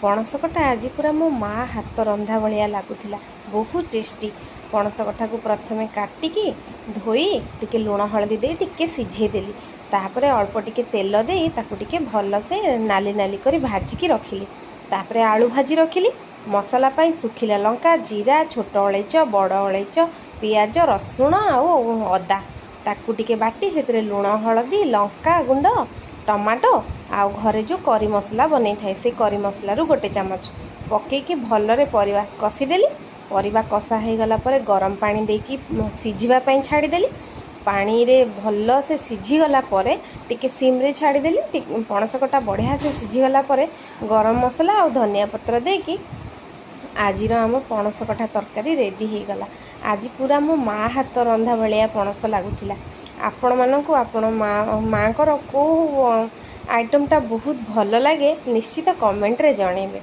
पणस कटा आज पूरा मो माँ हाथ रंधा भाया लगुला बहुत टेस्टी। पणस कटा को प्रथमे काटिकी धोई टिके लुण हलदी दे टिके सिझेदेली तापर अल्प टिके तेल दे ताकू टिके भल से नाली नाली करी भाजिकी रखिली। तापर आलू भाजी रखिली। मसला पाई सुखिला लंका जीरा छोट अलैच बड़ अलैच पियाज रसुण आउ अदा ताकू टिके बाटी से लुण हलदी लंका गुंड टमाटो आउ घरे जो करी मसला बनै थाए से करी मसला गोटे चामच पकईकी भलरे परिवा कषिदेली। परिवा कषा हो गला पर गरम पानी देकी सिझिबा छाड़ीदेली। पानी रे भल से सिझीगला टिके सिम रे छाड़ीदेली। पणस कटा बढ़िया से सिझीगला गरम मसला और धनिया पत्र देकी आज आम पणस कटा तरकारी रेडी हो गला। आज पूरा मो माँ हाथ रंधा भाया पणस लगुला। आपण मानक आपण माँ को आइटमटा बहुत भल लगे निश्चित कमेंट रे जणेबे।